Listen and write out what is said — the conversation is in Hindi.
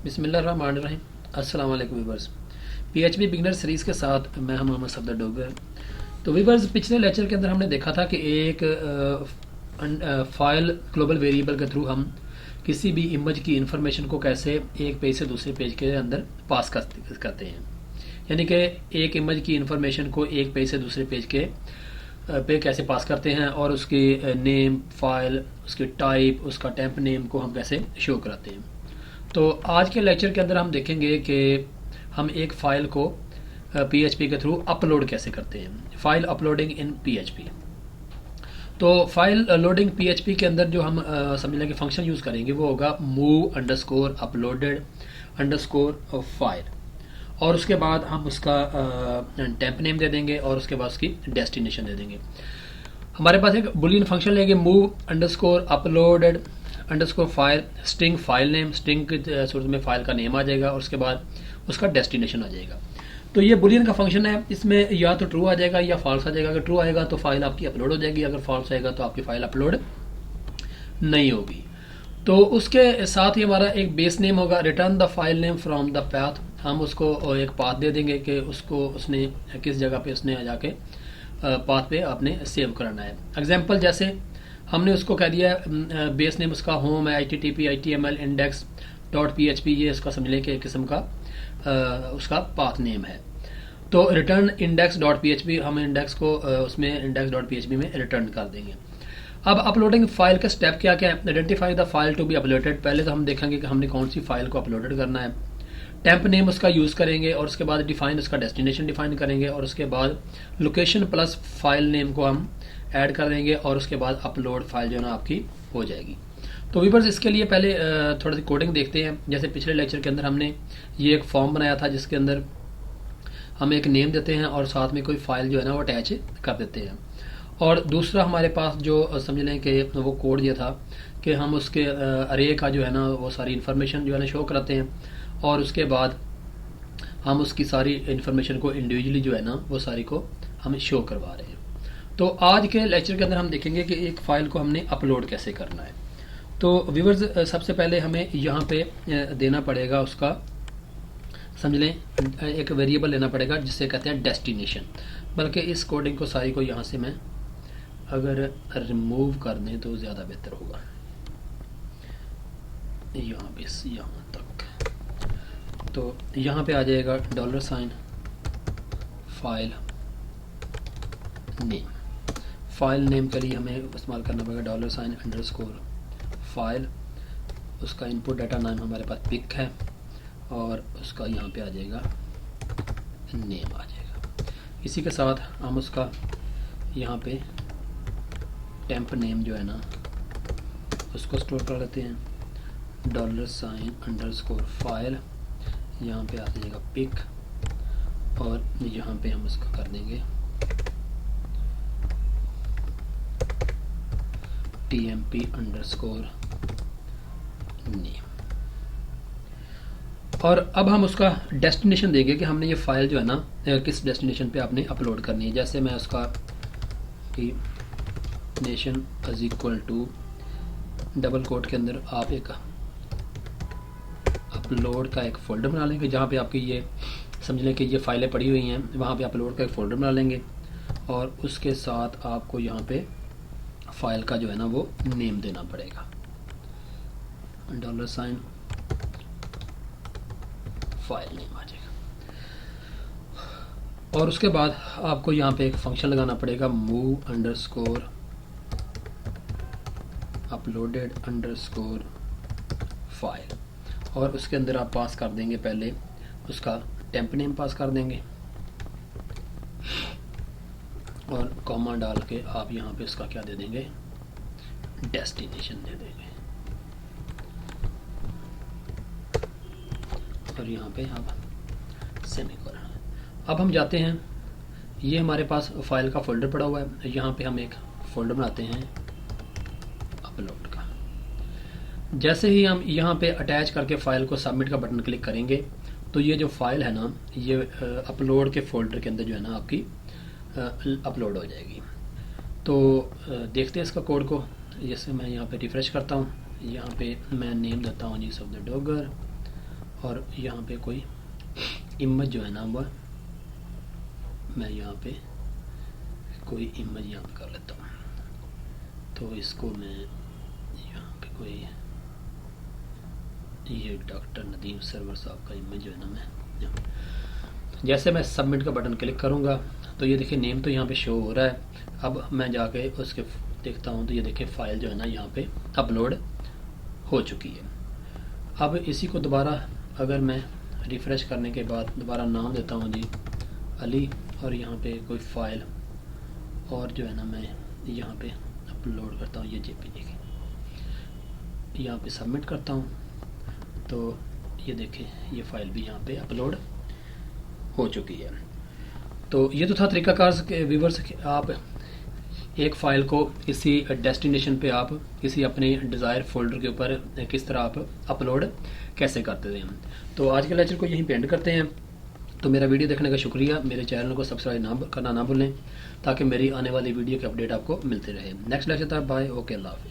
बिस्मिल्लाहिर्रहमानिर्रहीम। अस्सलाम वालेकुम वीवर्स। PHP बिगनर सीरीज़ के साथ मैं हम मोहम्मद सफदर डोगर। तो वीवर्स, पिछले लेक्चर के अंदर हमने देखा था कि एक फाइल ग्लोबल वेरिएबल के थ्रू हम किसी भी इमेज की इंफॉर्मेशन को कैसे एक पेज से दूसरे पेज के अंदर पास करते हैं। यानी कि एक इमेज की इंफॉर्मेशन को एक पेज से दूसरे पेज के पे कैसे पास करते हैं और उसकी नेम, फाइल, उसकी टाइप, उसका टेम्प नेम को हम कैसे शो कराते हैं। तो आज के लेक्चर के अंदर हम देखेंगे कि हम एक फ़ाइल को PHP के थ्रू अपलोड कैसे करते हैं। फाइल अपलोडिंग इन PHP। तो फाइल लोडिंग PHP के अंदर जो हम समझ लें कि फंक्शन यूज़ करेंगे वो होगा move_uploaded_file, और उसके बाद हम उसका टेम्प नेम दे देंगे और उसके बाद उसकी डेस्टिनेशन दे देंगे। हमारे पास एक बुलियन फंक्शन लेंगे move_uploaded_file, string file name, string की सूरत में फाइल का नेम आ जाएगा और उसके बाद उसका डेस्टिनेशन आ जाएगा। तो ये बुलियन का फंक्शन है, इसमें या तो ट्रू आ जाएगा या फॉल्स आ जाएगा। अगर ट्रू आएगा तो फाइल आपकी अपलोड हो जाएगी, अगर फॉल्स आएगा तो आपकी फाइल अपलोड नहीं होगी। तो उसके साथ ही हमारा एक बेस नेम होगा, return the file name from the path. हम उसको एक पाथ दे देंगे कि उसको उसने किस जगह पे उसने जाके पाथ पे आपने सेव करना है। एग्जाम्पल जैसे हमने उसको कह दिया बेस नेम उसका होम है, http html index.php, ये उसका समझ लें कि एक किस्म का उसका पाथ नेम है। तो रिटर्न index.php, हम इंडेक्स को उसमें index.php में रिटर्न कर देंगे। अब अपलोडिंग फाइल का स्टेप क्या क्या है। Identify the file to be uploaded, पहले तो हम देखेंगे कि हमने कौन सी फाइल को अपलोडेड करना है। टेम्प नेम उसका यूज़ करेंगे और उसके बाद डिफाइन उसका डेस्टिनेशन डिफाइन करेंगे और उसके बाद लोकेशन प्लस फाइल नेम को हम ऐड कर देंगे और उसके बाद अपलोड फाइल जो है ना आपकी हो जाएगी। तो व्यूअर्स, इसके लिए पहले थोड़ा सी कोडिंग देखते हैं। जैसे पिछले लेक्चर के अंदर हमने ये एक फॉर्म बनाया था जिसके अंदर हम एक नेम देते हैं और साथ में कोई फाइल जो है ना वो अटैच कर देते हैं। और दूसरा हमारे पास जो समझ लें कि वो कोड ये था कि हम उसके अरे का जो है ना वो सारी इन्फॉर्मेशन जो है ना शो कराते हैं और उसके बाद हम उसकी सारी इन्फॉर्मेशन को इंडिविजुअली जो है ना वो सारी को हम शो करवा रहे हैं। तो आज के लेक्चर के अंदर हम देखेंगे कि एक फ़ाइल को हमने अपलोड कैसे करना है। तो व्यूअर्स, सबसे पहले हमें यहाँ पे देना पड़ेगा उसका, समझ लें एक वेरिएबल लेना पड़ेगा जिससे कहते हैं डेस्टिनेशन। बल्कि इस कोडिंग को सारी को यहाँ से मैं अगर रिमूव कर दें तो ज़्यादा बेहतर होगा। यहाँ पे यहाँ तक, तो यहाँ पे आ जाएगा $, फाइल नेम। फाइल नेम के लिए हमें इस्तेमाल करना पड़ेगा $_फाइल। उसका इनपुट डाटा नाम हमारे पास पिक है और उसका यहाँ पे आ जाएगा नेम आ जाएगा। इसी के साथ हम उसका यहाँ पे टेम्प नेम जो है ना उसको स्टोर कर लेते हैं, $_फाइल, यहाँ पे आ जाएगा पिक और यहाँ पे हम उसका कर देंगे TMP_नेम। और अब हम उसका डेस्टिनेशन देंगे कि हमने ये फाइल जो है ना किस डेस्टिनेशन पे आपने अपलोड करनी है। जैसे मैं उसका कि nation is equal to double quote के अंदर आप एक अपलोड का एक फ़ोल्डर बना लेंगे जहाँ पे आपकी ये समझ लें कि ये फाइलें पड़ी हुई हैं, वहाँ पे अपलोड का एक फ़ोल्डर बना लेंगे और उसके साथ आपको यहाँ पे फाइल का जो है ना वो नेम देना पड़ेगा, $, फाइल नेम आ जाएगा। और उसके बाद आपको यहाँ पे एक फंक्शन लगाना पड़ेगा move_uploaded_file, और उसके अंदर आप पास कर देंगे पहले उसका टेम्प नेम पास कर देंगे और कॉमा डाल के आप यहाँ पे उसका क्या दे देंगे, डेस्टिनेशन दे देंगे और यहाँ पे आप सेमीकोलन। अब हम जाते हैं, ये हमारे पास फाइल का फोल्डर पड़ा हुआ है, यहाँ पे हम एक फोल्डर बनाते हैं अपलोड का। जैसे ही हम यहाँ पे अटैच करके फाइल को सबमिट का बटन क्लिक करेंगे तो ये जो फाइल है ना ये अपलोड के फोल्डर के अंदर जो है ना आपकी अपलोड हो जाएगी। तो देखते हैं इसका कोड को। जैसे मैं यहाँ पे रिफ्रेश करता हूँ, यहाँ पे मैं नेम देता हूँ जी सफदर डोगर और यहाँ पे कोई इमेज जो है ना वो मैं यहाँ पे कोई इमेज यहाँ पे कर लेता हूँ। तो इसको मैं यहाँ पे कोई ये डॉक्टर नदीम सरवर साहब का इमेज जो है ना मैं यहाँ, जैसे मैं सबमिट का बटन क्लिक करूँगा तो ये देखिए नेम तो यहाँ पे शो हो रहा है। अब मैं जाके उसके देखता हूँ तो ये देखिए फ़ाइल जो है ना यहाँ पे अपलोड हो चुकी है। अब इसी को दोबारा अगर मैं रिफ़्रेश करने के बाद दोबारा नाम देता हूँ जी अली, और यहाँ पे कोई फ़ाइल और जो है ना मैं यहाँ पे अपलोड करता हूँ, ये JPG की यहाँ पे सबमिट करता हूँ तो ये देखें ये फ़ाइल भी यहाँ पे अपलोड हो चुकी है। तो ये तो था तरीकाकार के व्यूवर्स, आप एक फ़ाइल को किसी डेस्टिनेशन पे आप किसी अपने डिज़ायर फोल्डर के ऊपर किस तरह आप अपलोड कैसे करते हैं। तो आज के लेक्चर को यहीं पे एंड करते हैं। तो मेरा वीडियो देखने का शुक्रिया। मेरे चैनल को सब्सक्राइब करना ना भूलें ताकि मेरी आने वाली वीडियो के अपडेट आपको मिलते रहे। नेक्स्ट लेक्चर तक बाय, ओके, अल्लाह हाफ़िज़।